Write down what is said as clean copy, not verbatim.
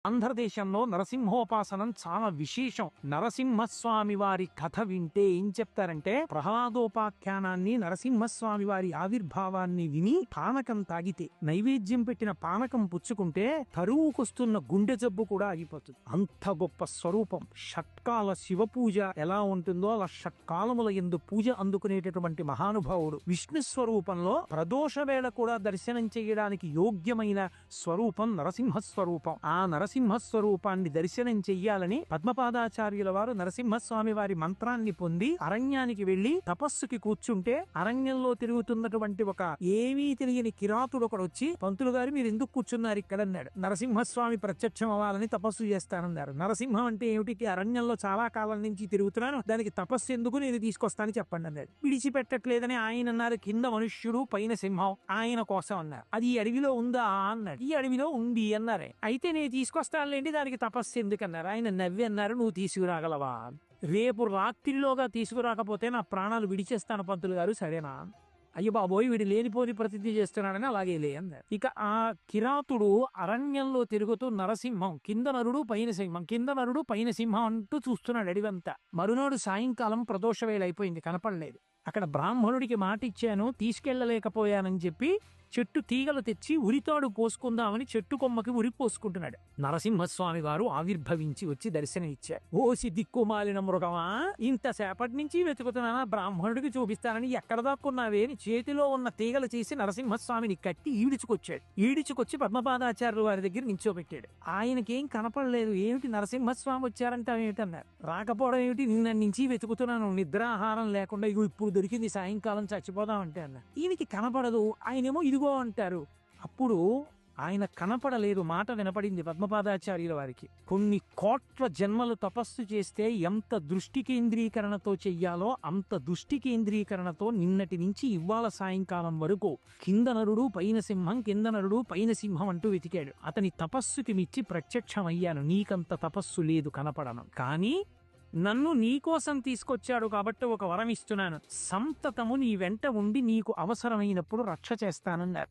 ఆంధ్రదేశంలో నరసింహోపాసనం చాలా విశేషం. నరసింహస్వామి వారి కథ వింటే ఏం చెప్తారంటే, ప్రహ్లాదోపాఖ్యానాన్ని, నరసింహస్వామి వారి ఆవిర్భావాన్ని విని పానకం తాగితే, నైవేద్యం పెట్టిన పానకం పుచ్చుకుంటే తరువుకొస్తున్న గుండె జబ్బు కూడా ఆగిపోతుంది. అంత గొప్ప స్వరూపం. షట్కాల శివ పూజ ఎలా ఉంటుందో అలా షట్కాలముల యందు పూజ అందుకునేటటువంటి మహానుభావుడు. విష్ణు స్వరూపంలో ప్రదోష వేళ కూడా దర్శనం చేయడానికి యోగ్యమైన స్వరూపం నరసింహస్వరూపం. ఆ నరసింహస్వరూపాన్ని దర్శనం చెయ్యాలని పద్మపాదాచార్యుల వారు నరసింహస్వామి వారి మంత్రాన్ని పొంది అరణ్యానికి వెళ్లి తపస్సుకి కూర్చుంటే, అరణ్యంలో తిరుగుతున్నటువంటి ఒక ఏమీ తెలియని కిరాతుడు ఒకడు వచ్చి, పంతులు గారు మీరు ఎందుకు కూర్చున్నారు ఇక్కడ అన్నాడు. నరసింహస్వామి ప్రత్యక్షం అవ్వాలని తపస్సు చేస్తానన్నారు. నరసింహం అంటే ఏమిటి? అరణ్యంలో చాలా కాలం నుంచి తిరుగుతున్నాను, దానికి తపస్సు ఎందుకు, నేను తీసుకొస్తాను చెప్పండి అన్నాడు. విడిచిపెట్టట్లేదని ఆయన అన్నారు. కింద మనుష్యుడు పైన సింహం, ఆయన కోసం అన్నారు. అది ఈ అడవిలో ఉందా అన్నాడు. ఈ అడవిలో ఉంది అన్నారే. అయితే నేను తీసుకొస్తానులేండి, దానికి తపస్సు ఎందుకన్నారు. ఆయన నవ్వి అన్నారు, నువ్వు తీసుకురాగలవా? రేపు రాత్రిలోగా తీసుకురాకపోతే నా ప్రాణాలు విడిచేస్తాను పంతులు గారు, సరేనా? అయ్యో బాబోయ్, వీడు లేనిపోని ప్రతిజ్ఞ చేస్తున్నాడని అలాగే లే అన్నారు. ఇక ఆ కిరాతుడు అరణ్యంలో తిరుగుతూ నరసింహం, కింద నరుడు పైన సింహం, కింద నరుడు పైన సింహం అంటూ చూస్తున్నాడు అడివంతా. మరునాడు సాయంకాలం ప్రదోష వేళ అయిపోయింది, కనపడలేదు. అక్కడ బ్రాహ్మణుడికి మాట ఇచ్చాను, తీసుకెళ్లలేకపోయానని చెప్పి చెట్టు తీగలు తెచ్చి ఉరితాడు పోసుకుందామని చెట్టు కొమ్మకి ఉరి పోసుకుంటున్నాడు. నరసింహస్వామి వారు ఆవిర్భవించి వచ్చి దర్శనం ఇచ్చారు. ఓసి దిక్కుమాలిన మృగమా, ఇంతసేపటి నుంచి వెతుకుతున్నానా, బ్రాహ్మణుడికి చూపిస్తానని ఎక్కడ దాక్కున్నావే అని చేతిలో ఉన్న తీగలు చేసి నరసింహస్వామిని కట్టి ఈడిచుకొచ్చి పద్మపాదాచార్యుల వారి దగ్గర నించోబెట్టాడు. ఆయనకేం కనపడలేదు. ఏమిటి నరసింహస్వామి వచ్చారంటే ఏమిటన్నారు. రాకపోవడం ఏమిటి, నిన్న నుంచి వెతుకుతున్నాను, నిద్రాహారం లేకుండా, ఇగో ఇప్పుడు దొరికింది, సాయంకాలం చచ్చిపోదామంటే అన్నారు. ఈయనకి కనపడదు, ఆయనేమో ఇదిగో అంటారు. అప్పుడు ఆయన కనపడలేదు, మాట వినపడింది పద్మపాదాచార్యుల వారికి. కొన్ని కోట్ల జన్మలు తపస్సు చేస్తే ఎంత దృష్టి కేంద్రీకరణతో చెయ్యాలో అంత దృష్టి కేంద్రీకరణతో నిన్నటి నుంచి ఇవాళ సాయంకాలం వరకు కింద నరుడు పైన సింహం, కింద నరుడు పైన సింహం అంటూ వెతికాడు. అతని తపస్సుకి మిచ్చి ప్రత్యక్షమయ్యాను. నీకంత తపస్సు లేదు, కనపడను. కానీ నన్ను నీకోసం తీసుకొచ్చాడు కాబట్టి ఒక వరం ఇస్తున్నాను, సంతతము నీ వెంట ఉండి నీకు అవసరమైనప్పుడు రక్ష చేస్తానన్నారు.